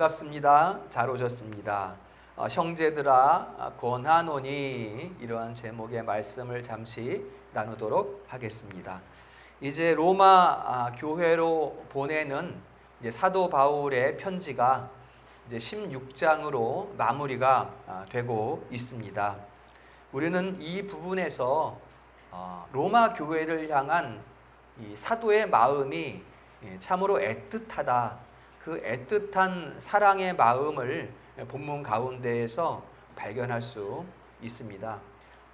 반갑습니다. 잘 오셨습니다. 형제들아 권하노니 이러한 제목의 말씀을 잠시 나누도록 하겠습니다. 이제 로마 교회로 보내는 이제 사도 바울의 편지가 이제 16장으로 마무리가 되고 있습니다. 우리는 이 부분에서 로마 교회를 향한 이 사도의 마음이 참으로 애틋하다. 그 애틋한 사랑의 마음을 본문 가운데에서 발견할 수 있습니다.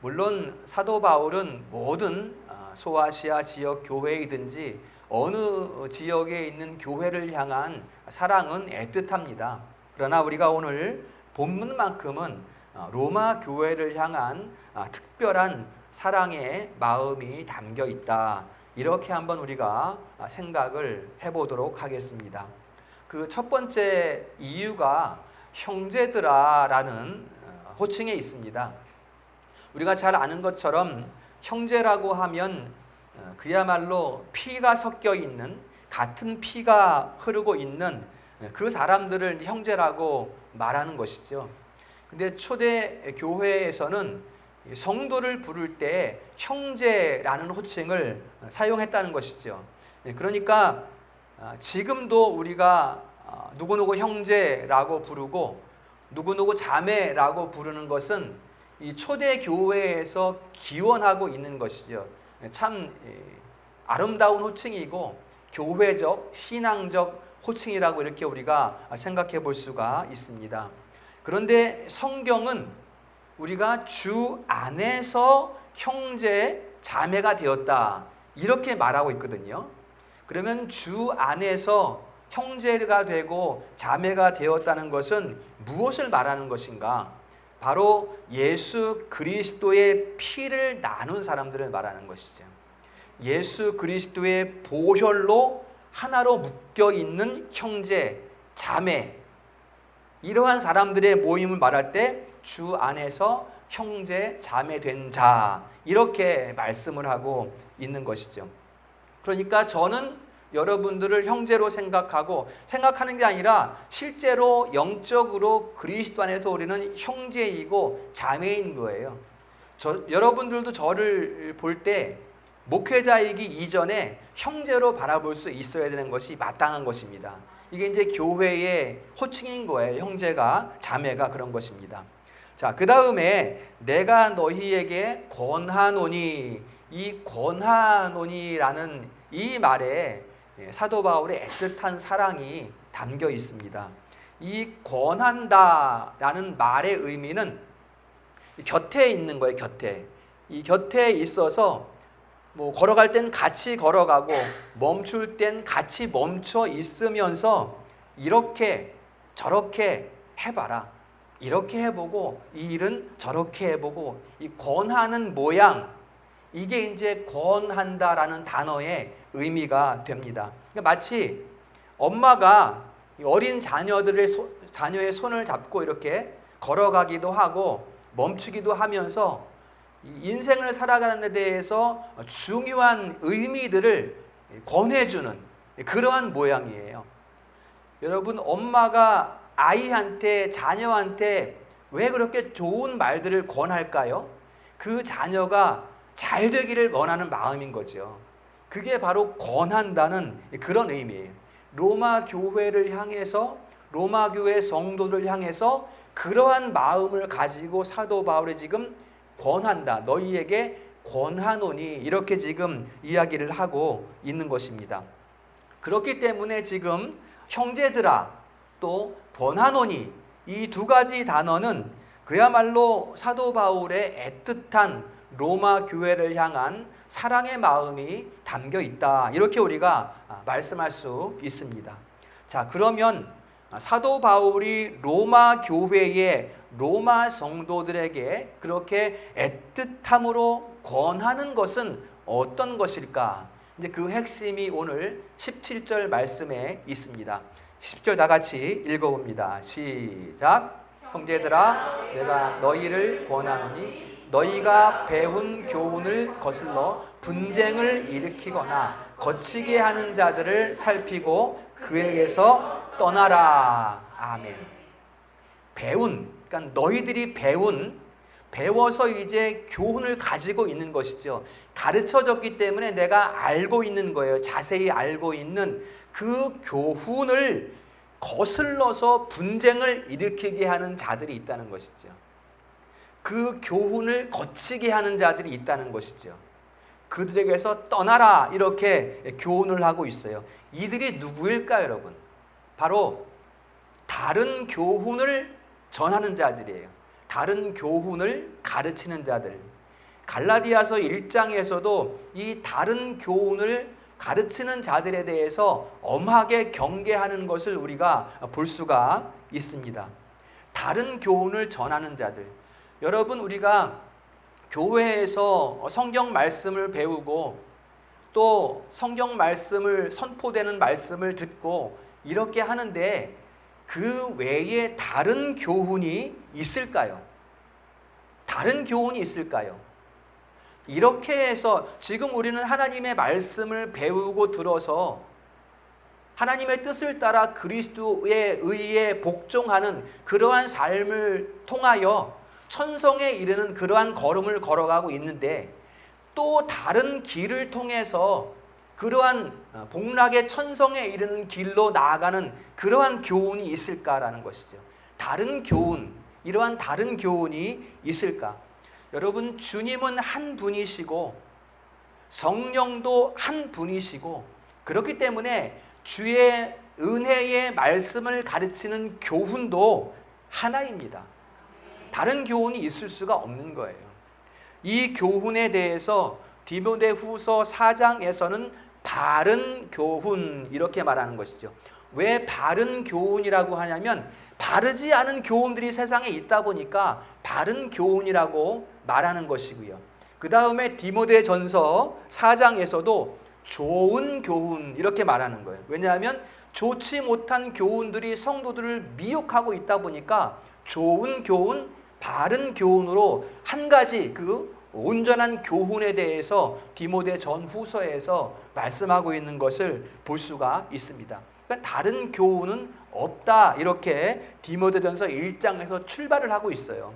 물론 사도 바울은 모든 소아시아 지역 교회이든지 어느 지역에 있는 교회를 향한 사랑은 애틋합니다. 그러나 우리가 오늘 본문만큼은 로마 교회를 향한 특별한 사랑의 마음이 담겨 있다. 이렇게 한번 우리가 생각을 해보도록 하겠습니다. 그 첫 번째 이유가 형제들아라는 호칭에 있습니다. 우리가 잘 아는 것처럼 형제라고 하면 그야말로 피가 섞여 있는, 같은 피가 흐르고 있는 그 사람들을 형제라고 말하는 것이죠. 근데 초대 교회에서는 성도를 부를 때 형제라는 호칭을 사용했다는 것이죠. 그러니까 지금도 우리가 누구누구 형제라고 부르고 누구누구 자매라고 부르는 것은 이 초대 교회에서 기원하고 있는 것이죠. 참 아름다운 호칭이고 교회적, 신앙적 호칭이라고 이렇게 우리가 생각해 볼 수가 있습니다. 그런데 성경은 우리가 주 안에서 형제, 자매가 되었다 이렇게 말하고 있거든요. 그러면 주 안에서 형제가 되고 자매가 되었다는 것은 무엇을 말하는 것인가? 바로 예수 그리스도의 피를 나눈 사람들을 말하는 것이죠. 예수 그리스도의 보혈로 하나로 묶여 있는 형제, 자매, 이러한 사람들의 모임을 말할 때 주 안에서 형제, 자매 된 자, 이렇게 말씀을 하고 있는 것이죠. 그러니까 저는 여러분들을 형제로 생각하는 게 아니라 실제로 영적으로 그리스도 안에서 우리는 형제이고 자매인 거예요. 여러분들도 저를 볼 때 목회자이기 이전에 형제로 바라볼 수 있어야 되는 것이 마땅한 것입니다. 이게 이제 교회의 호칭인 거예요. 형제가, 자매가 그런 것입니다. 자, 그 다음에 내가 너희에게 권하노니, 이 권하노니라는 이 말에 사도 바울의 애틋한 사랑이 담겨 있습니다. 이 권한다라는 말의 의미는 곁에 있는 거예요. 곁에. 이 곁에 있어서 뭐 걸어갈 땐 같이 걸어가고 멈출 땐 같이 멈춰 있으면서 이렇게 저렇게 해봐라. 이렇게 해보고 이 일은 저렇게 해보고 이 권하는 모양, 이게 이제 권한다라는 단어의 의미가 됩니다. 그러니까 마치 엄마가 어린 자녀의 손을 잡고 이렇게 걸어가기도 하고 멈추기도 하면서 인생을 살아가는 데 대해서 중요한 의미들을 권해주는 그러한 모양이에요. 여러분, 엄마가 아이한테, 자녀한테 왜 그렇게 좋은 말들을 권할까요? 그 자녀가 잘 되기를 원하는 마음인 거죠. 그게 바로 권한다는 그런 의미예요. 로마 교회를 향해서, 로마 교회 성도들 향해서 그러한 마음을 가지고 사도 바울이 지금 권한다, 너희에게 권하노니 이렇게 지금 이야기를 하고 있는 것입니다. 그렇기 때문에 지금 형제들아, 또 권하노니, 이 두 가지 단어는 그야말로 사도 바울의 애틋한 로마 교회를 향한 사랑의 마음이 담겨 있다. 이렇게 우리가 말씀할 수 있습니다. 자, 그러면 사도 바울이 로마 교회의 로마 성도들에게 그렇게 애틋함으로 권하는 것은 어떤 것일까? 이제 그 핵심이 오늘 17절 말씀에 있습니다. 10절 다 같이 읽어봅니다. 시작. 형제들아, 내가 너희를 권하노니 너희가 배운 교훈을 거슬러 분쟁을 일으키거나 거치게 하는 자들을 살피고 그에게서 떠나라. 아멘. 그러니까 너희들이 배워서 이제 교훈을 가지고 있는 것이죠. 가르쳐졌기 때문에 내가 알고 있는 거예요. 자세히 알고 있는 그 교훈을 거슬러서 분쟁을 일으키게 하는 자들이 있다는 것이죠. 그 교훈을 거치게 하는 자들이 있다는 것이죠. 그들에게서 떠나라 이렇게 교훈을 하고 있어요. 이들이 누구일까요, 여러분? 바로 다른 교훈을 전하는 자들이에요. 다른 교훈을 가르치는 자들. 갈라디아서 1장에서도 이 다른 교훈을 가르치는 자들에 대해서 엄하게 경계하는 것을 우리가 볼 수가 있습니다. 다른 교훈을 전하는 자들. 여러분, 우리가 교회에서 성경 말씀을 배우고 또 성경 말씀을 선포되는 말씀을 듣고 이렇게 하는데 그 외에 다른 교훈이 있을까요? 다른 교훈이 있을까요? 이렇게 해서 지금 우리는 하나님의 말씀을 배우고 들어서 하나님의 뜻을 따라 그리스도의 의에 복종하는 그러한 삶을 통하여 천성에 이르는 그러한 걸음을 걸어가고 있는데 또 다른 길을 통해서 그러한 복락의 천성에 이르는 길로 나아가는 그러한 교훈이 있을까라는 것이죠. 다른 교훈, 이러한 다른 교훈이 있을까? 여러분, 주님은 한 분이시고 성령도 한 분이시고 그렇기 때문에 주의 은혜의 말씀을 가르치는 교훈도 하나입니다. 다른 교훈이 있을 수가 없는 거예요. 이 교훈에 대해서 디모데후서 4장에서는 바른 교훈 이렇게 말하는 것이죠. 왜 바른 교훈이라고 하냐면 바르지 않은 교훈들이 세상에 있다 보니까 바른 교훈이라고 말하는 것이고요. 그 다음에 디모데전서 4장에서도 좋은 교훈 이렇게 말하는 거예요. 왜냐하면 좋지 못한 교훈들이 성도들을 미혹하고 있다 보니까 좋은 교훈, 바른 교훈으로 한 가지 그 온전한 교훈에 대해서 디모데 전후서에서 말씀하고 있는 것을 볼 수가 있습니다. 그러니까 다른 교훈은 없다 이렇게 디모데전서 1장에서 출발을 하고 있어요.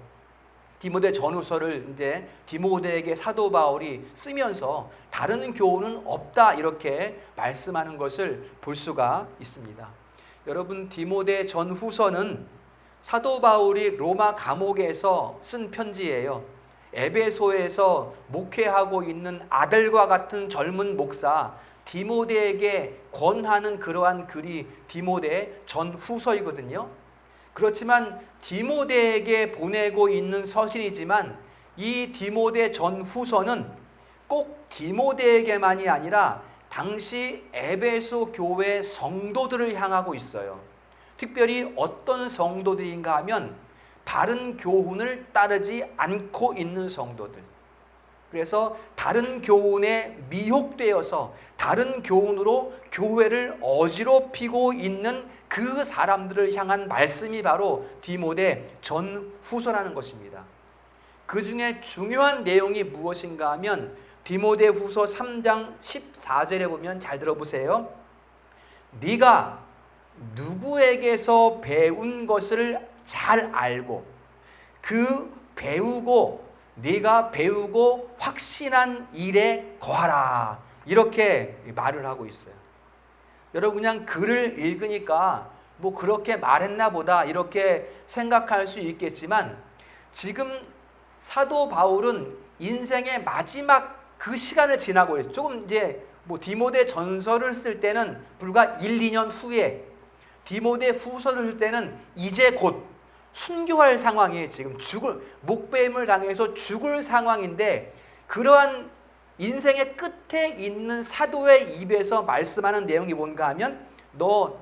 디모데 전후서를 이제 디모데에게 사도 바울이 쓰면서 다른 교훈은 없다 이렇게 말씀하는 것을 볼 수가 있습니다. 여러분, 디모데 전후서는 사도 바울이 로마 감옥에서 쓴 편지예요. 에베소에서 목회하고 있는 아들과 같은 젊은 목사 디모데에게 권하는 그러한 글이 디모데 전후서이거든요. 그렇지만 디모데에게 보내고 있는 서신이지만 이 디모데 전후서는 꼭 디모데에게만이 아니라 당시 에베소 교회 성도들을 향하고 있어요. 특별히 어떤 성도들인가 하면 바른 교훈을 따르지 않고 있는 성도들. 그래서 다른 교훈에 미혹되어서 다른 교훈으로 교회를 어지럽히고 있는 그 사람들을 향한 말씀이 바로 디모데 전후서라는 것입니다. 그 중에 중요한 내용이 무엇인가 하면 디모데후서 3장 14절에 보면 잘 들어보세요. 네가 누구에게서 배운 것을 잘 알고 네가 배우고 확신한 일에 거하라. 이렇게 말을 하고 있어요. 여러분, 그냥 글을 읽으니까 뭐 그렇게 말했나 보다 이렇게 생각할 수 있겠지만 지금 사도 바울은 인생의 마지막 그 시간을 지나고 있어요. 조금 이제 뭐 디모데 전서를 쓸 때는 불과 1, 2년 후에, 디모데 후서를 쓸 때는 이제 곧 순교할 상황이에요. 지금 목배임을 당해서 죽을 상황인데 그러한 인생의 끝에 있는 사도의 입에서 말씀하는 내용이 뭔가 하면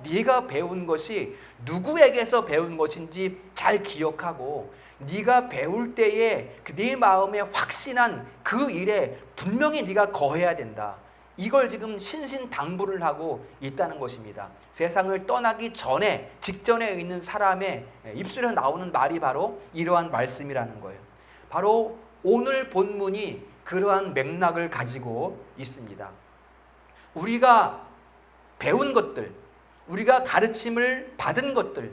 네가 배운 것이 누구에게서 배운 것인지 잘 기억하고 네가 배울 때에 네 마음에 확신한 그 일에 분명히 네가 거해야 된다. 이걸 지금 신신당부를 하고 있다는 것입니다. 세상을 떠나기 직전에 있는 사람의 입술에 나오는 말이 바로 이러한 말씀이라는 거예요. 바로 오늘 본문이 그러한 맥락을 가지고 있습니다. 우리가 배운 것들, 우리가 가르침을 받은 것들,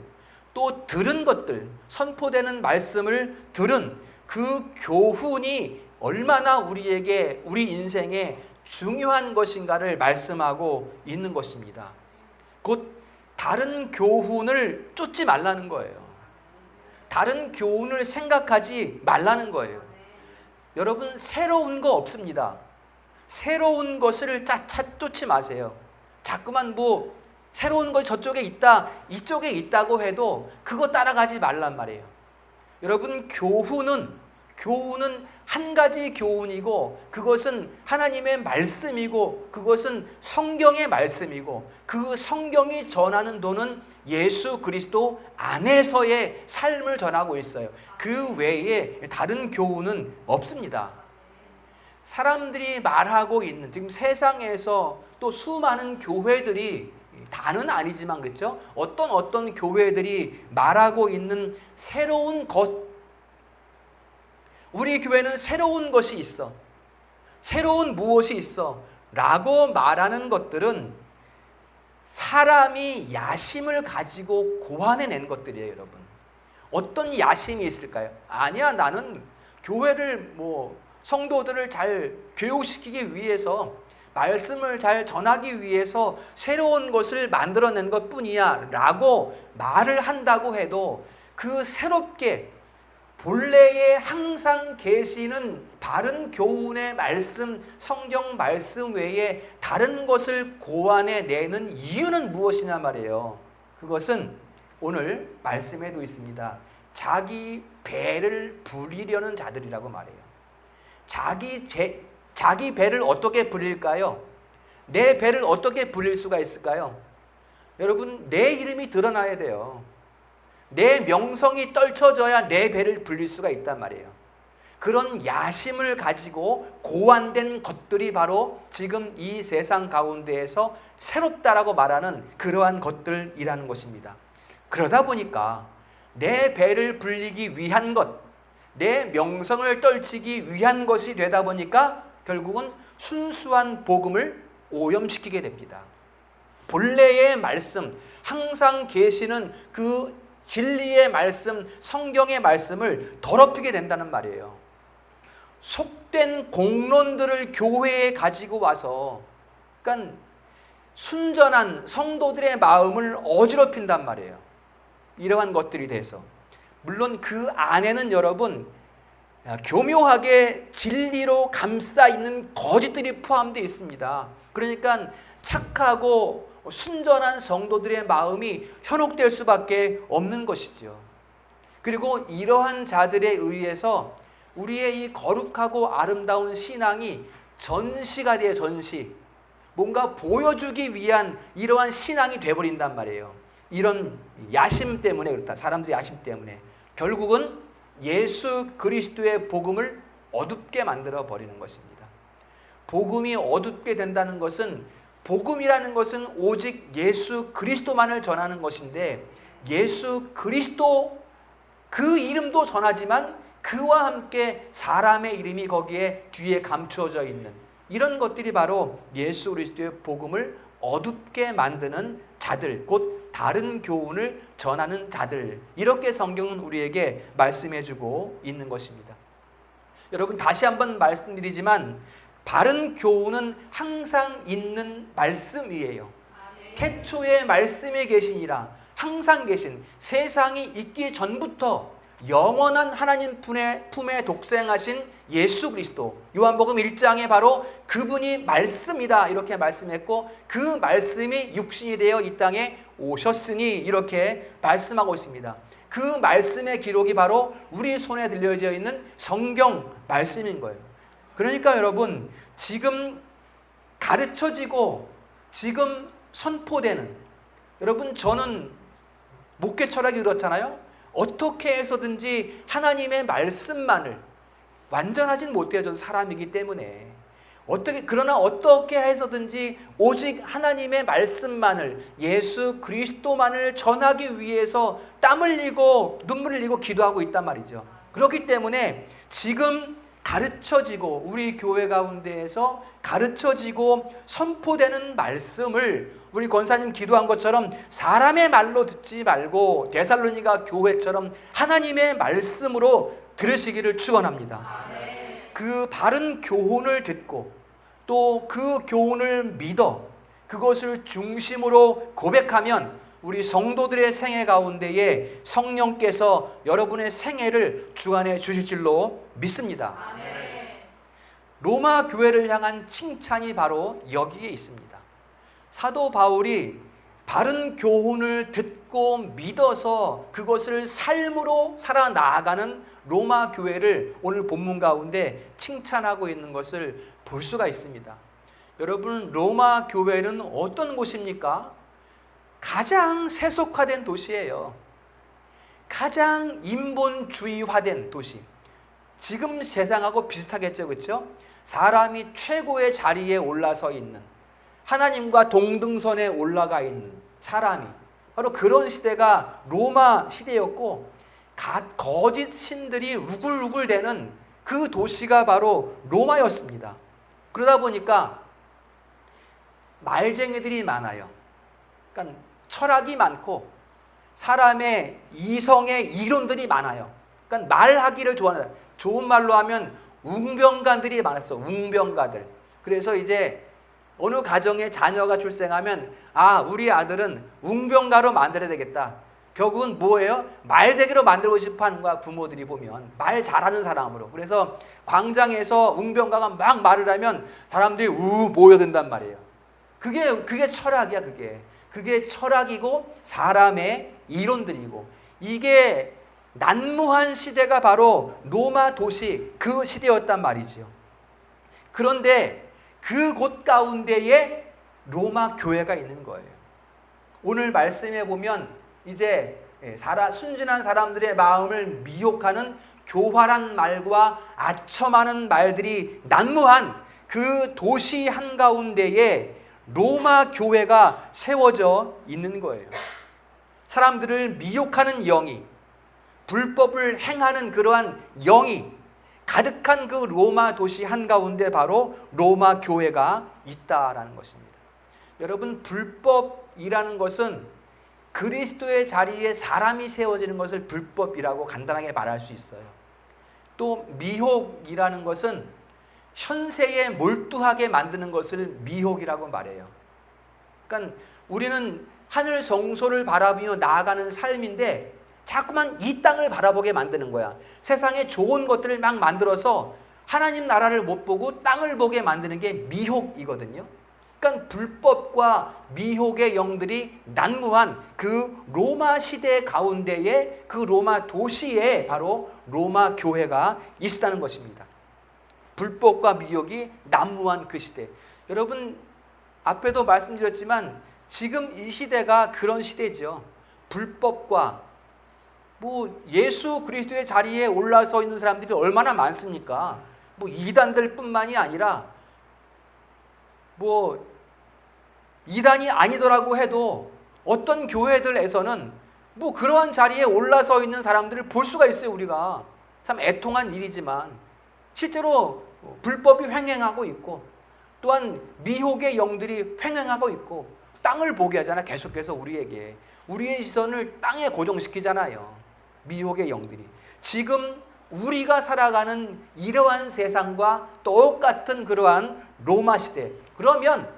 또 들은 것들, 선포되는 말씀을 들은 그 교훈이 얼마나 우리에게, 우리 인생에 중요한 것인가를 말씀하고 있는 것입니다. 곧 다른 교훈을 쫓지 말라는 거예요. 다른 교훈을 생각하지 말라는 거예요. 여러분, 새로운 거 없습니다. 새로운 것을 쫓지 마세요. 자꾸만 새로운 걸 저쪽에 있다, 이쪽에 있다고 해도 그거 따라가지 말란 말이에요. 여러분, 교훈은 한 가지 교훈이고, 그것은 하나님의 말씀이고, 그것은 성경의 말씀이고, 그 성경이 전하는 도는 예수 그리스도 안에서의 삶을 전하고 있어요. 그 외에 다른 교훈은 없습니다. 사람들이 말하고 있는, 지금 세상에서 또 수많은 교회들이, 다는 아니지만 그렇죠? 어떤 교회들이 말하고 있는 새로운 것, 우리 교회는 새로운 것이 있어, 새로운 무엇이 있어 라고 말하는 것들은 사람이 야심을 가지고 고안해낸 것들이에요. 여러분, 어떤 야심이 있을까요? 아니야, 나는 교회를 성도들을 잘 교육시키기 위해서, 말씀을 잘 전하기 위해서 새로운 것을 만들어낸 것뿐이야 라고 말을 한다고 해도, 그 새롭게 본래에 항상 계시는 바른 교훈의 말씀, 성경 말씀 외에 다른 것을 고안해내는 이유는 무엇이냐 말이에요. 그것은 오늘 말씀에도 있습니다. 자기 배를 부리려는 자들이라고 말해요. 자기 배를 어떻게 부릴까요? 내 배를 어떻게 부릴 수가 있을까요? 여러분, 내 이름이 드러나야 돼요. 내 명성이 떨쳐져야 내 배를 불릴 수가 있단 말이에요. 그런 야심을 가지고 고안된 것들이 바로 지금 이 세상 가운데에서 새롭다라고 말하는 그러한 것들이라는 것입니다. 그러다 보니까 내 배를 불리기 위한 것, 내 명성을 떨치기 위한 것이 되다 보니까 결국은 순수한 복음을 오염시키게 됩니다. 본래의 말씀, 항상 계시는 그 진리의 말씀, 성경의 말씀을 더럽히게 된다는 말이에요. 속된 공론들을 교회에 가지고 와서, 그러니까 순전한 성도들의 마음을 어지럽힌단 말이에요. 이러한 것들이 돼서, 물론 그 안에는 여러분 교묘하게 진리로 감싸 있는 거짓들이 포함되어 있습니다. 그러니까 착하고 순전한 성도들의 마음이 현혹될 수밖에 없는 것이죠. 그리고 이러한 자들에 의해서 우리의 이 거룩하고 아름다운 신앙이 전시가 돼요. 전시. 뭔가 보여주기 위한 이러한 신앙이 돼버린단 말이에요. 이런 야심 때문에 그렇다. 사람들의 야심 때문에 결국은 예수 그리스도의 복음을 어둡게 만들어 버리는 것입니다. 복음이 어둡게 된다는 것은, 복음이라는 것은 오직 예수 그리스도만을 전하는 것인데, 예수 그리스도 그 이름도 전하지만 그와 함께 사람의 이름이 거기에 뒤에 감추어져 있는 이런 것들이 바로 예수 그리스도의 복음을 어둡게 만드는 자들, 곧 다른 교훈을 전하는 자들, 이렇게 성경은 우리에게 말씀해주고 있는 것입니다. 여러분, 다시 한번 말씀드리지만 바른 교훈은 항상 있는 말씀이에요. 태초에 말씀에 계시니라, 항상 계신, 세상이 있기 전부터 영원한 하나님 품에 독생하신 예수 그리스도, 요한복음 1장에 바로 그분이 말씀이다 이렇게 말씀했고, 그 말씀이 육신이 되어 이 땅에 오셨으니 이렇게 말씀하고 있습니다. 그 말씀의 기록이 바로 우리 손에 들려져 있는 성경 말씀인 거예요. 그러니까 여러분, 지금 가르쳐지고 지금 선포되는, 여러분, 저는 목회 철학이 그렇잖아요. 어떻게 해서든지 하나님의 말씀만을, 완전하진 못해요. 저는 사람이기 때문에. 그러나 어떻게 해서든지 오직 하나님의 말씀만을, 예수 그리스도만을 전하기 위해서 땀 흘리고 눈물 흘리고 기도하고 있단 말이죠. 그렇기 때문에 지금 가르쳐지고 우리 교회 가운데에서 가르쳐지고 선포되는 말씀을 우리 권사님 기도한 것처럼 사람의 말로 듣지 말고 데살로니가 교회처럼 하나님의 말씀으로 들으시기를 축원합니다. 그 바른 교훈을 듣고 또 그 교훈을 믿어 그것을 중심으로 고백하면 우리 성도들의 생애 가운데에 성령께서 여러분의 생애를 주관해 주실 줄로 믿습니다. 로마 교회를 향한 칭찬이 바로 여기에 있습니다. 사도 바울이 바른 교훈을 듣고 믿어서 그것을 삶으로 살아나가는 로마 교회를 오늘 본문 가운데 칭찬하고 있는 것을 볼 수가 있습니다. 여러분, 로마 교회는 어떤 곳입니까? 가장 세속화된 도시예요. 가장 인본주의화된 도시. 지금 세상하고 비슷하겠죠, 그렇죠? 사람이 최고의 자리에 올라서 있는, 하나님과 동등선에 올라가 있는 사람이 바로 그런 시대가 로마 시대였고, 거짓 신들이 우글우글대는 그 도시가 바로 로마였습니다. 그러다 보니까 말쟁이들이 많아요. 그러니까 철학이 많고 사람의 이성의 이론들이 많아요. 그러니까 말하기를 좋아하는, 좋은 말로 하면 웅변가들이 많았어. 웅변가들. 그래서 이제 어느 가정에 자녀가 출생하면 우리 아들은 웅변가로 만들어야 되겠다. 결국은 뭐예요? 말쟁이로 만들고 싶어 하는 거야. 부모들이 보면 말 잘하는 사람으로. 그래서 광장에서 웅변가가 막 말을 하면 사람들이 모여든단 말이에요. 그게 철학이야. 그게 철학이고 사람의 이론들이고, 이게 난무한 시대가 바로 로마 도시 그 시대였단 말이지요. 그런데 그곳 가운데에 로마 교회가 있는 거예요. 오늘 말씀에 보면 이제 순진한 사람들의 마음을 미혹하는 교활한 말과 아첨하는 말들이 난무한 그 도시 한가운데에 로마 교회가 세워져 있는 거예요. 사람들을 미혹하는 영이, 불법을 행하는 그러한 영이 가득한 그 로마 도시 한가운데 바로 로마 교회가 있다라는 것입니다. 여러분, 불법이라는 것은 그리스도의 자리에 사람이 세워지는 것을 불법이라고 간단하게 말할 수 있어요. 또 미혹이라는 것은 현세에 몰두하게 만드는 것을 미혹이라고 말해요. 그러니까 우리는 하늘 성소를 바라보며 나아가는 삶인데 자꾸만 이 땅을 바라보게 만드는 거야. 세상에 좋은 것들을 막 만들어서 하나님 나라를 못 보고 땅을 보게 만드는 게 미혹이거든요. 그러니까 불법과 미혹의 영들이 난무한 그 로마 시대 가운데에 그 로마 도시에 바로 로마 교회가 있었다는 것입니다. 불법과 미혹이 난무한 그 시대. 여러분, 앞에도 말씀드렸지만 지금 이 시대가 그런 시대죠. 불법과 예수 그리스도의 자리에 올라서 있는 사람들이 얼마나 많습니까? 이단들 뿐만이 아니라 이단이 아니더라고 해도 어떤 교회들에서는 그러한 자리에 올라서 있는 사람들을 볼 수가 있어요. 우리가 참 애통한 일이지만 실제로 불법이 횡행하고 있고, 또한 미혹의 영들이 횡행하고 있고, 땅을 보게 하잖아. 계속해서 우리의 시선을 땅에 고정시키잖아요. 미혹의 영들이. 지금 우리가 살아가는 이러한 세상과 똑같은 그러한 로마 시대. 그러면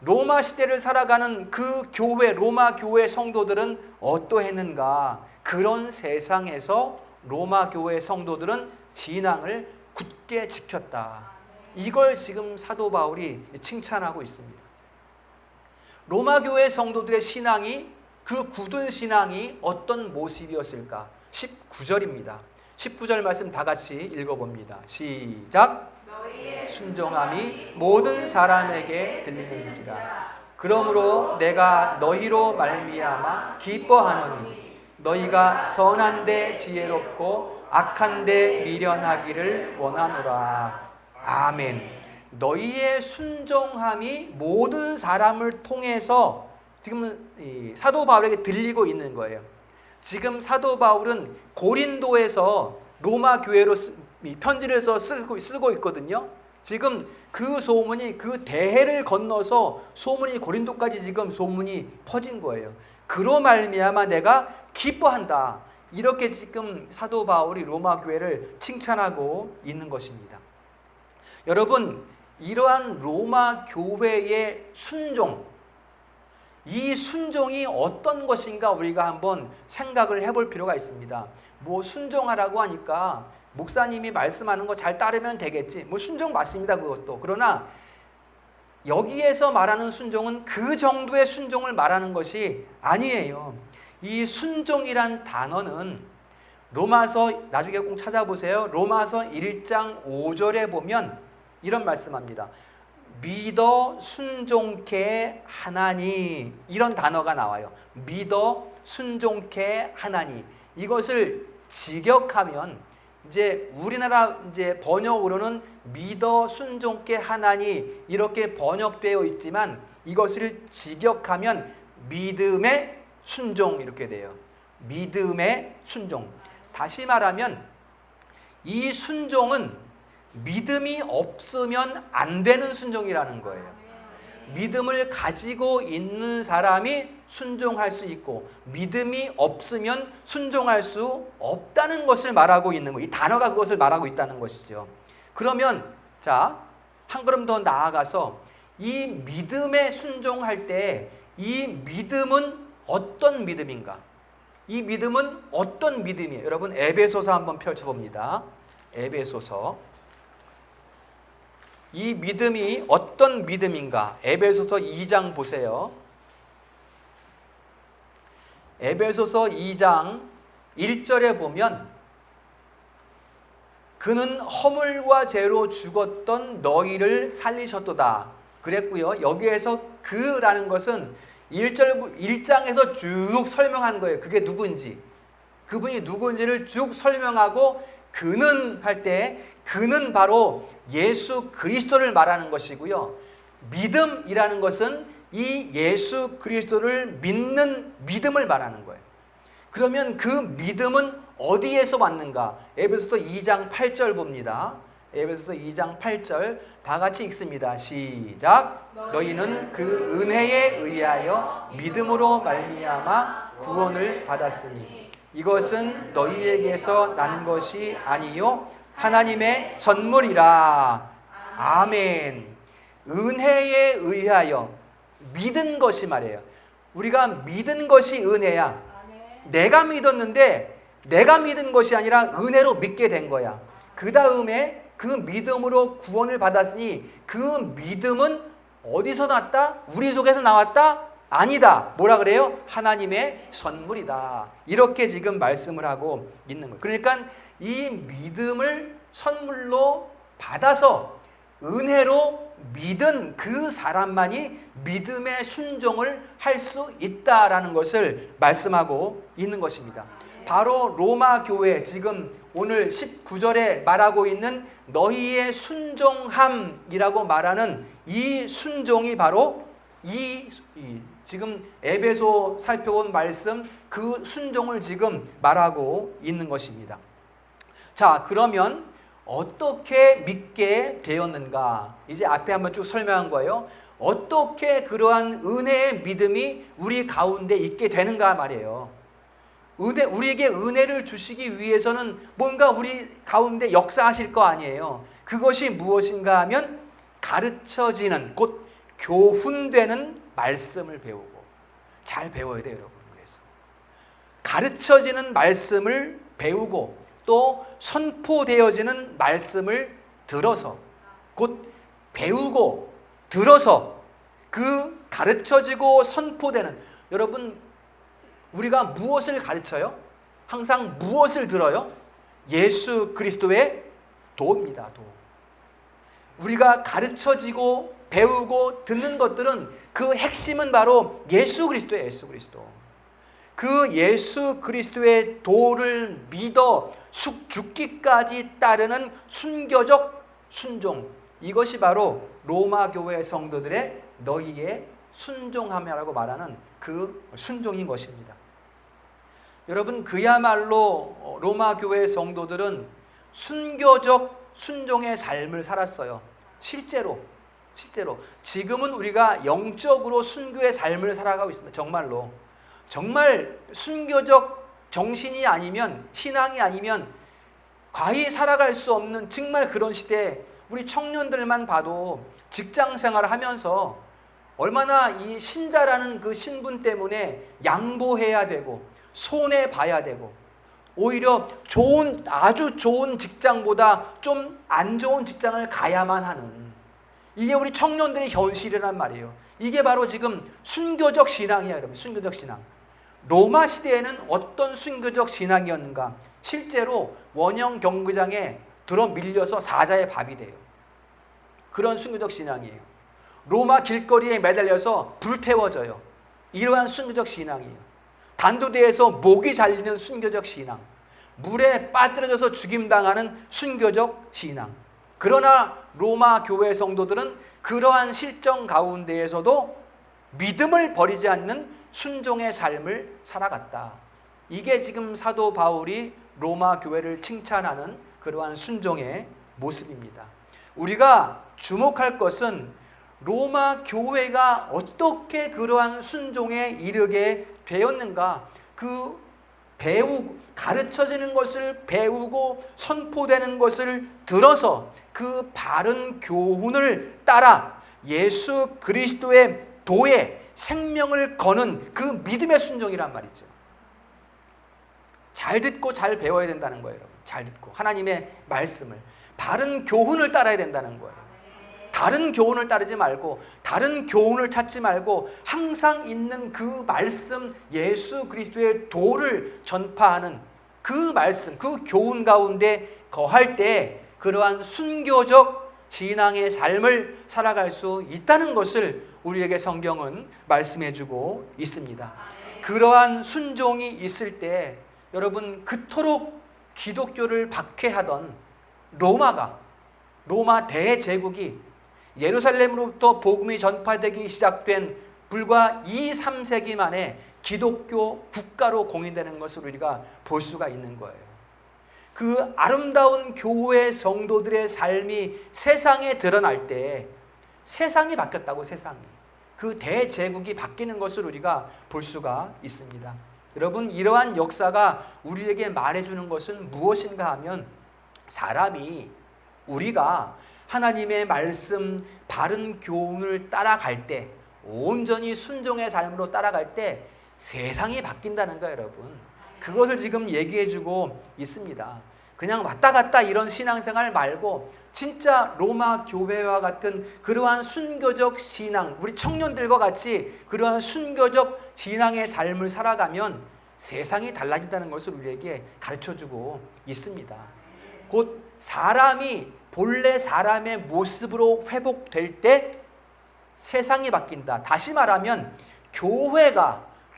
로마 시대를 살아가는 그 교회, 로마 교회 성도들은 어떠했는가? 그런 세상에서 로마 교회 성도들은 신앙을 굳게 지켰다. 이걸 지금 사도 바울이 칭찬하고 있습니다. 로마 교회 성도들의 신앙이, 그 굳은 신앙이 어떤 모습이었을까? 19절입니다. 19절 말씀 다 같이 읽어봅니다. 시작. 순종함이 모든 사람에게 들리는지라. 그러므로 내가 너희로 말미암아 기뻐하노니 너희가 선한데 지혜롭고 악한데 미련하기를 원하노라. 아멘. 너희의 순종함이 모든 사람을 통해서 지금 사도 바울에게 들리고 있는 거예요. 지금 사도 바울은 고린도에서 로마 교회로 편지를 쓰고 있거든요. 지금 그 소문이 그 대해를 건너서 소문이 고린도까지 지금 소문이 퍼진 거예요. 그로 말미암아 내가 기뻐한다. 이렇게 지금 사도 바울이 로마 교회를 칭찬하고 있는 것입니다. 여러분, 이러한 로마 교회의 순종, 이 순종이 어떤 것인가 우리가 한번 생각을 해볼 필요가 있습니다. 뭐 순종하라고 하니까 목사님이 말씀하는 거 잘 따르면 되겠지. 뭐 순종 맞습니다, 그것도. 그러나 여기에서 말하는 순종은 그 정도의 순종을 말하는 것이 아니에요. 이 순종이란 단어는 로마서, 나중에 꼭 찾아보세요. 로마서 1장 5절에 보면 이런 말씀합니다. 믿어 순종케 하나니, 이런 단어가 나와요. 믿어 순종케 하나니. 이것을 직역하면 이제 우리나라 이제 번역으로는 믿어 순종케 하나니 이렇게 번역되어 있지만 이것을 직역하면 믿음의 순종 이렇게 돼요. 믿음의 순종. 다시 말하면 이 순종은 믿음이 없으면 안 되는 순종이라는 거예요. 믿음을 가지고 있는 사람이 순종할 수 있고 믿음이 없으면 순종할 수 없다는 것을 말하고 있는 거예요. 이 단어가 그것을 말하고 있다는 것이죠. 그러면 자, 한 걸음 더 나아가서 이 믿음에 순종할 때 이 믿음은 어떤 믿음인가? 이 믿음은 어떤 믿음이에요? 여러분 에베소서 한번 펼쳐봅니다. 에베소서. 이 믿음이 어떤 믿음인가? 에베소서 2장 보세요. 에베소서 2장 1절에 보면 그는 허물과 죄로 죽었던 너희를 살리셨도다 그랬고요. 여기에서 그라는 것은 1장에서 쭉 설명한 거예요. 그게 누군지, 그분이 누군지를 쭉 설명하고 그는 할 때 그는 바로 예수 그리스도를 말하는 것이고요. 믿음이라는 것은 이 예수 그리스도를 믿는 믿음을 말하는 거예요. 그러면 그 믿음은 어디에서 왔는가? 에베소서 2장 8절 봅니다. 에베소서 2장 8절 다 같이 읽습니다. 시작. 너희는 그 은혜에 의하여 믿음으로 말미암아 구원을 받았으니 이것은 너희에게서 난 것이 아니요 하나님의 선물이라. 아멘. 은혜에 의하여 믿은 것이 말이에요. 우리가 믿은 것이 은혜야. 내가 믿었는데 내가 믿은 것이 아니라 은혜로 믿게 된 거야. 그 다음에 그 믿음으로 구원을 받았으니 그 믿음은 어디서 났다? 우리 속에서 나왔다? 아니다. 뭐라 그래요? 하나님의 선물이다. 이렇게 지금 말씀을 하고 있는 거예요. 그러니까 이 믿음을 선물로 받아서 은혜로 믿은 그 사람만이 믿음의 순종을 할 수 있다라는 것을 말씀하고 있는 것입니다. 바로 로마 교회 지금 오늘 19절에 말하고 있는 너희의 순종함이라고 말하는 이 순종이 바로 이 지금 에베소 살펴본 말씀 그 순종을 지금 말하고 있는 것입니다. 자, 그러면 어떻게 믿게 되었는가? 이제 앞에 한번 쭉 설명한 거예요. 어떻게 그러한 은혜의 믿음이 우리 가운데 있게 되는가 말이에요. 우리에게 은혜를 주시기 위해서는 뭔가 우리 가운데 역사하실 거 아니에요. 그것이 무엇인가 하면 가르쳐지는, 곧 교훈되는 말씀을 배우고, 잘 배워야 돼요, 여러분. 그래서 가르쳐지는 말씀을 배우고 또 선포되어지는 말씀을 들어서, 곧 배우고 들어서 그 가르쳐지고 선포되는, 여러분 우리가 무엇을 가르쳐요? 항상 무엇을 들어요? 예수 그리스도의 도입니다. 도. 우리가 가르쳐지고 배우고 듣는 것들은 그 핵심은 바로 예수 그리스도예요. 예수 그리스도. 그 예수 그리스도의 도를 믿어 죽기까지 따르는 순교적 순종, 이것이 바로 로마 교회 성도들의 너희의 순종함이라고 말하는 그 순종인 것입니다. 여러분, 그야말로 로마 교회 성도들은 순교적 순종의 삶을 살았어요. 실제로 지금은 우리가 영적으로 순교의 삶을 살아가고 있습니다. 정말 순교적 정신이 아니면, 신앙이 아니면 과히 살아갈 수 없는 정말 그런 시대에 우리 청년들만 봐도 직장 생활을 하면서 얼마나 이 신자라는 그 신분 때문에 양보해야 되고 손해 봐야 되고, 오히려 아주 좋은 직장보다 좀 안 좋은 직장을 가야만 하는, 이게 우리 청년들의 현실이란 말이에요. 이게 바로 지금 순교적 신앙이야, 여러분. 순교적 신앙. 로마 시대에는 어떤 순교적 신앙이었는가? 실제로 원형 경기장에 들어 밀려서 사자의 밥이 돼요. 그런 순교적 신앙이에요. 로마 길거리에 매달려서 불태워져요. 이러한 순교적 신앙이에요. 단두대에서 목이 잘리는 순교적 신앙, 물에 빠뜨려져서 죽임당하는 순교적 신앙. 그러나 로마 교회 성도들은 그러한 실정 가운데에서도 믿음을 버리지 않는 순종의 삶을 살아갔다. 이게 지금 사도 바울이 로마 교회를 칭찬하는 그러한 순종의 모습입니다. 우리가 주목할 것은 로마 교회가 어떻게 그러한 순종에 이르게 되었는가? 가르쳐지는 것을 배우고 선포되는 것을 들어서 그 바른 교훈을 따라 예수 그리스도의 도에 생명을 거는 그 믿음의 순종이란 말이죠. 잘 듣고 잘 배워야 된다는 거예요, 여러분. 잘 듣고 하나님의 말씀을, 바른 교훈을 따라야 된다는 거예요. 다른 교훈을 따르지 말고, 다른 교훈을 찾지 말고 항상 있는 그 말씀, 예수 그리스도의 도를 전파하는 그 말씀, 그 교훈 가운데 거할 때 그러한 순교적 신앙의 삶을 살아갈 수 있다는 것을 우리에게 성경은 말씀해주고 있습니다. 그러한 순종이 있을 때 여러분, 그토록 기독교를 박해하던 로마 대제국이 예루살렘으로부터 복음이 전파되기 시작된 불과 2, 3세기 만에 기독교 국가로 공인되는 것을 우리가 볼 수가 있는 거예요. 그 아름다운 교회 성도들의 삶이 세상에 드러날 때 세상이 바뀌었다고, 세상이. 그 대제국이 바뀌는 것을 우리가 볼 수가 있습니다. 여러분, 이러한 역사가 우리에게 말해주는 것은 무엇인가 하면, 우리가 하나님의 말씀, 바른 교훈을 따라갈 때, 온전히 순종의 삶으로 따라갈 때 세상이 바뀐다는 거예요, 여러분. 그것을 지금 얘기해주고 있습니다. 그냥 왔다 갔다 이런 신앙생활 말고 진짜 로마 교회와 같은 그러한 순교적 신앙, 우리 청년들과 같이 그러한 순교적 신앙의 삶을 살아가면 세상이 달라진다는 것을 우리에게 가르쳐주고 있습니다. 곧 본래 사람의 모습으로 회복될 때 세상이 바뀐다. 다시 말하면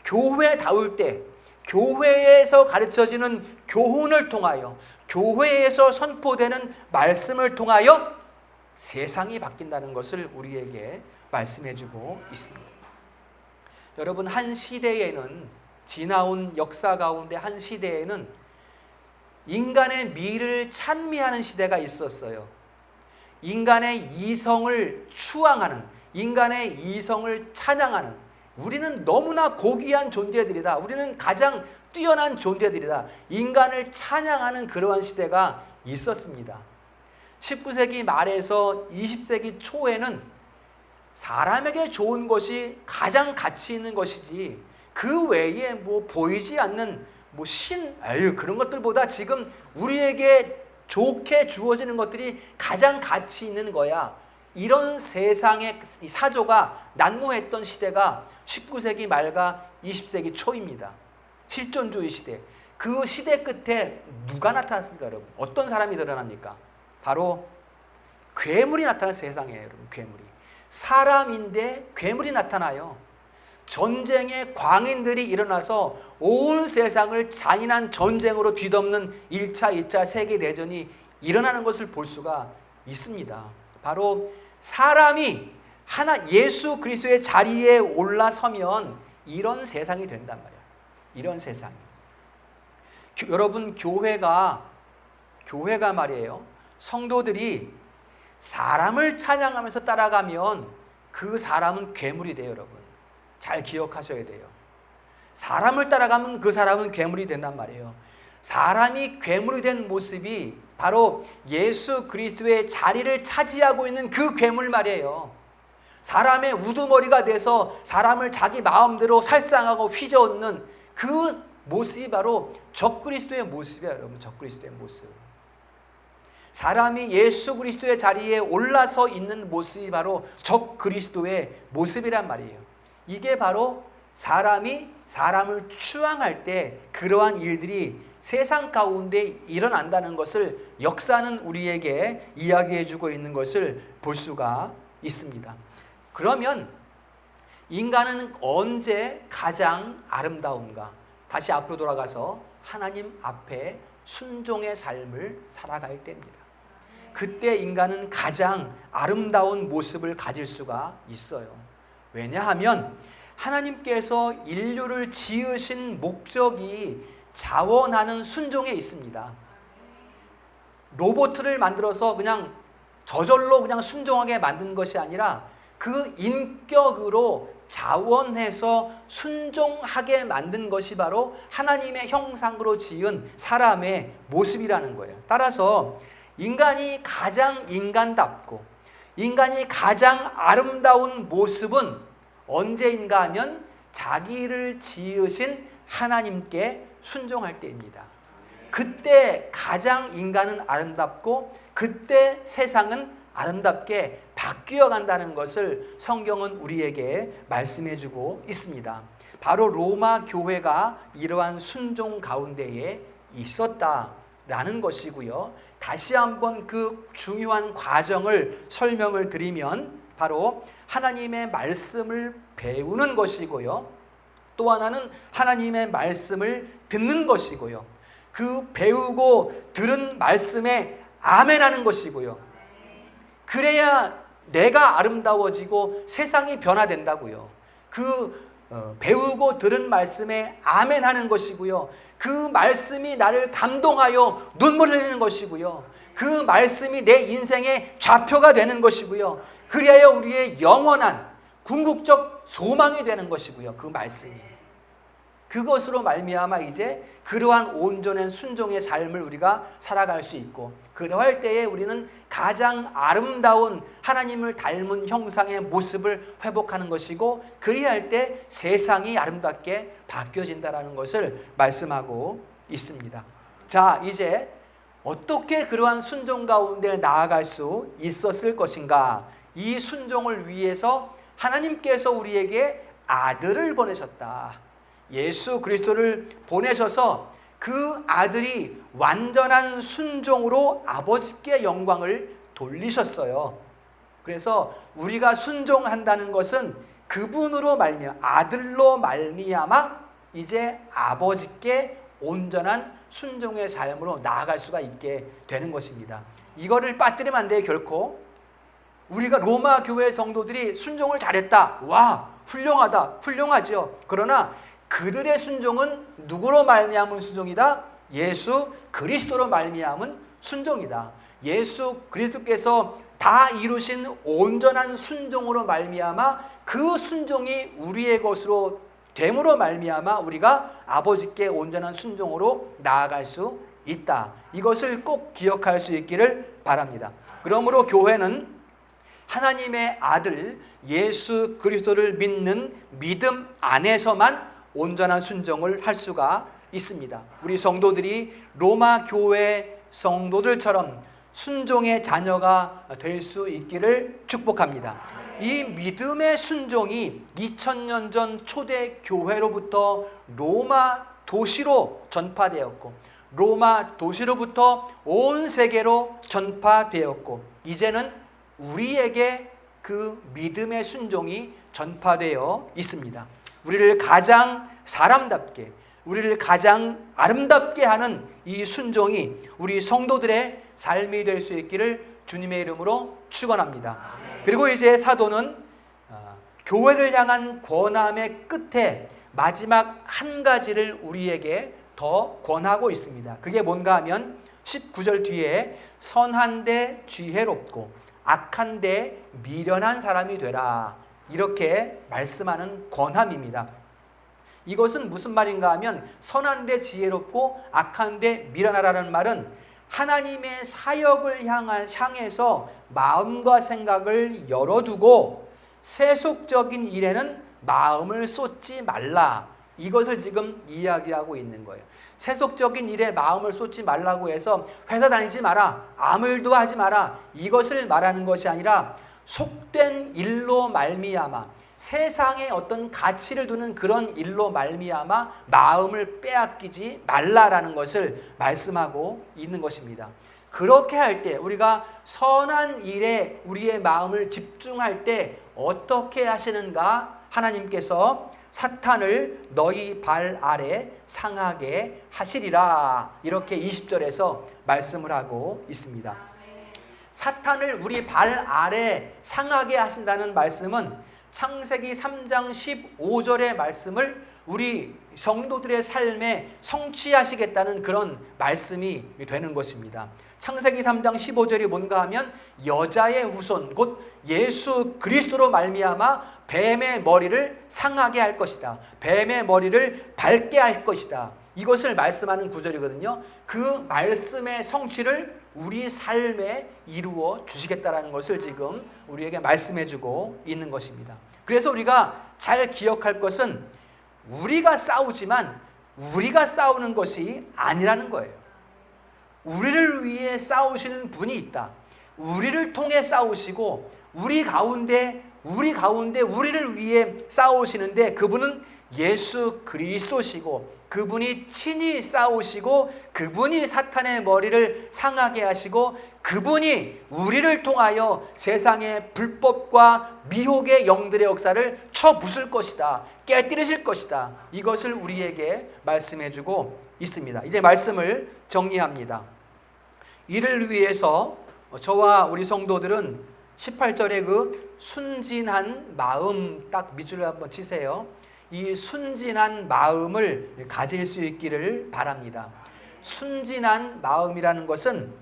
교회다울 때, 교회에서 가르쳐지는 교훈을 통하여, 교회에서 선포되는 말씀을 통하여 세상이 바뀐다는 것을 우리에게 말씀해주고 있습니다. 여러분, 지나온 역사 가운데 한 시대에는 인간의 미를 찬미하는 시대가 있었어요. 인간의 이성을 추앙하는, 인간의 이성을 찬양하는, 우리는 너무나 고귀한 존재들이다, 우리는 가장 뛰어난 존재들이다, 인간을 찬양하는 그러한 시대가 있었습니다. 19세기 말에서 20세기 초에는 사람에게 좋은 것이 가장 가치 있는 것이지, 그 외에 보이지 않는 그런 것들보다 지금 우리에게 좋게 주어지는 것들이 가장 가치 있는 거야. 이런 세상의 사조가 난무했던 시대가 19세기 말과 20세기 초입니다. 실존주의 시대. 그 시대 끝에 누가 나타났습니까, 여러분? 어떤 사람이 드러납니까? 바로 괴물이 나타난 세상이에요, 여러분. 괴물이. 사람인데 괴물이 나타나요. 전쟁에 광인들이 일어나서 온 세상을 잔인한 전쟁으로 뒤덮는 1차, 2차 세계대전이 일어나는 것을 볼 수가 있습니다. 바로 사람이 예수 그리스도의 자리에 올라서면 이런 세상이 된단 말이야. 이런 세상이. 여러분, 교회가 말이에요, 성도들이 사람을 찬양하면서 따라가면 그 사람은 괴물이 돼요. 여러분, 잘 기억하셔야 돼요. 사람을 따라가면 그 사람은 괴물이 된단 말이에요. 사람이 괴물이 된 모습이 바로 예수 그리스도의 자리를 차지하고 있는 그 괴물 말이에요. 사람의 우두머리가 돼서 사람을 자기 마음대로 살상하고 휘저얻는 그 모습이 바로 적그리스도의 모습이에요. 여러분, 적그리스도의 모습. 사람이 예수 그리스도의 자리에 올라서 있는 모습이 바로 적그리스도의 모습이란 말이에요. 이게 바로 사람이 사람을 추앙할 때 그러한 일들이 세상 가운데 일어난다는 것을 역사는 우리에게 이야기해 주고 있는 것을 볼 수가 있습니다. 그러면 인간은 언제 가장 아름다운가? 다시 앞으로 돌아가서 하나님 앞에 순종의 삶을 살아갈 때입니다. 그때 인간은 가장 아름다운 모습을 가질 수가 있어요. 왜냐하면 하나님께서 인류를 지으신 목적이 자원하는 순종에 있습니다. 로봇을 만들어서 그냥 저절로 그냥 순종하게 만든 것이 아니라 그 인격으로 자원해서 순종하게 만든 것이 바로 하나님의 형상으로 지은 사람의 모습이라는 거예요. 따라서 인간이 가장 인간답고 인간이 가장 아름다운 모습은 언제인가 하면 자기를 지으신 하나님께 순종할 때입니다. 그때 가장 인간은 아름답고 그때 세상은 아름답게 바뀌어 간다는 것을 성경은 우리에게 말씀해 주고 있습니다. 바로 로마 교회가 이러한 순종 가운데에 있었다라는 것이고요. 다시 한번 그 중요한 과정을 설명을 드리면 바로 하나님의 말씀을 배우는 것이고요. 또 하나는 하나님의 말씀을 듣는 것이고요. 그 배우고 들은 말씀에 아멘하는 것이고요. 그래야 내가 아름다워지고 세상이 변화된다고요. 배우고 들은 말씀에 아멘하는 것이고요. 그 말씀이 나를 감동하여 눈물 흘리는 것이고요. 그 말씀이 내 인생의 좌표가 되는 것이고요. 그래야 우리의 영원한 궁극적 소망이 되는 것이고요. 그 말씀이. 그것으로 말미암아 이제 그러한 온전한 순종의 삶을 우리가 살아갈 수 있고, 그러할 때에 우리는 가장 아름다운 하나님을 닮은 형상의 모습을 회복하는 것이고, 그리할 때 세상이 아름답게 바뀌어진다는 것을 말씀하고 있습니다. 자, 이제 어떻게 그러한 순종 가운데 나아갈 수 있었을 것인가? 이 순종을 위해서 하나님께서 우리에게 아들을 보내셨다. 예수 그리스도를 보내셔서 그 아들이 완전한 순종으로 아버지께 영광을 돌리셨어요. 그래서 우리가 순종한다는 것은 그분으로 말미암아, 아들로 말미암아 이제 아버지께 온전한 순종의 삶으로 나아갈 수가 있게 되는 것입니다. 이거를 빠뜨리면 안 돼요, 결코. 우리가 로마 교회 성도들이 순종을 잘했다. 와, 훌륭하다. 훌륭하죠. 그러나 그들의 순종은 누구로 말미암은 순종이다? 예수 그리스도로 말미암은 순종이다. 예수 그리스도께서 다 이루신 온전한 순종으로 말미암아 그 순종이 우리의 것으로 됨으로 말미암아 우리가 아버지께 온전한 순종으로 나아갈 수 있다. 이것을 꼭 기억할 수 있기를 바랍니다. 그러므로 교회는 하나님의 아들 예수 그리스도를 믿는 믿음 안에서만 온전한 순종을 할 수가 있습니다. 우리 성도들이 로마 교회 성도들처럼 순종의 자녀가 될 수 있기를 축복합니다. 이 믿음의 순종이 2000년 전 초대 교회로부터 로마 도시로 전파되었고, 로마 도시로부터 온 세계로 전파되었고, 이제는 우리에게 그 믿음의 순종이 전파되어 있습니다. 우리를 가장 사람답게, 우리를 가장 아름답게 하는 이 순종이 우리 성도들의 삶이 될 수 있기를 주님의 이름으로 축원합니다. 그리고 이제 사도는 교회를 향한 권함의 끝에 마지막 한 가지를 우리에게 더 권하고 있습니다. 그게 뭔가 하면 19절 뒤에 선한데 지혜롭고 악한데 미련한 사람이 되라, 이렇게 말씀하는 권함입니다. 이것은 무슨 말인가 하면 선한데 지혜롭고 악한데 미련하라는 말은 하나님의 사역을 향해서 마음과 생각을 열어두고 세속적인 일에는 마음을 쏟지 말라, 이것을 지금 이야기하고 있는 거예요. 세속적인 일에 마음을 쏟지 말라고 해서 회사 다니지 마라, 아무 일도 하지 마라, 이것을 말하는 것이 아니라 속된 일로 말미암아 세상에 어떤 가치를 두는 그런 일로 말미암아 마음을 빼앗기지 말라라는 것을 말씀하고 있는 것입니다. 그렇게 할 때, 우리가 선한 일에 우리의 마음을 집중할 때 어떻게 하시는가? 하나님께서 사탄을 너희 발 아래 상하게 하시리라, 이렇게 20절에서 말씀을 하고 있습니다. 사탄을 우리 발 아래 상하게 하신다는 말씀은 창세기 3장 15절의 말씀을 우리 성도들의 삶에 성취하시겠다는 그런 말씀이 되는 것입니다. 창세기 3장 15절이 뭔가 하면 여자의 후손 곧 예수 그리스도로 말미암아 뱀의 머리를 상하게 할 것이다, 뱀의 머리를 밟게 할 것이다, 이것을 말씀하는 구절이거든요. 그 말씀의 성취를 우리 삶에 이루어 주시겠다라는 것을 지금 우리에게 말씀해 주고 있는 것입니다. 그래서 우리가 잘 기억할 것은 우리가 싸우지만 우리가 싸우는 것이 아니라는 거예요. 우리를 위해 싸우시는 분이 있다. 우리를 통해 싸우시고 우리 가운데 우리를 위해 싸우시는데 그분은 예수 그리스도시고 그분이 친히 싸우시고 그분이 사탄의 머리를 상하게 하시고 그분이 우리를 통하여 세상의 불법과 미혹의 영들의 역사를 쳐부술 것이다, 깨뜨리실 것이다, 이것을 우리에게 말씀해 주고 있습니다. 이제 말씀을 정리합니다. 이를 위해서 저와 우리 성도들은 18절의 그 순진한 마음, 딱 밑줄을 한번 치세요. 이 순진한 마음을 가질 수 있기를 바랍니다. 순진한 마음이라는 것은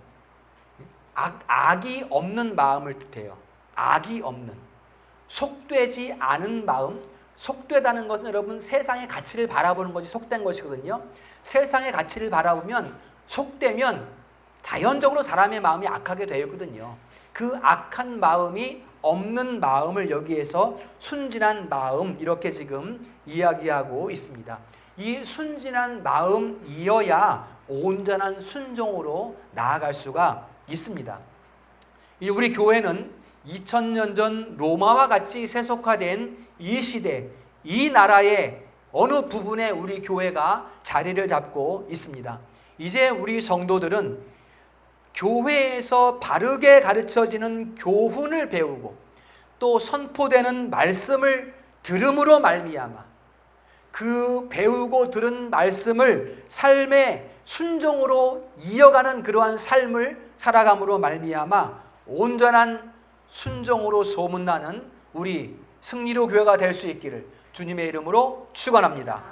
악이 없는 마음을 뜻해요. 악이 없는, 속되지 않은 마음. 속되다는 것은 여러분 세상의 가치를 바라보는 것이 속된 것이거든요. 세상의 가치를 바라보면 속되면 자연적으로 사람의 마음이 악하게 되거든요. 그 악한 마음이 없는 마음을 여기에서 순진한 마음, 이렇게 지금 이야기하고 있습니다. 이 순진한 마음이어야 온전한 순종으로 나아갈 수가 있습니다. 우리 교회는 2000년 전 로마와 같이 세속화된 이 시대, 이 나라의 어느 부분에 우리 교회가 자리를 잡고 있습니다. 이제 우리 성도들은 교회에서 바르게 가르쳐지는 교훈을 배우고 또 선포되는 말씀을 들음으로 말미암아 그 배우고 들은 말씀을 삶의 순종으로 이어가는 그러한 삶을 살아감으로 말미암아 온전한 순종으로 소문나는 우리 승리로 교회가 될 수 있기를 주님의 이름으로 축원합니다.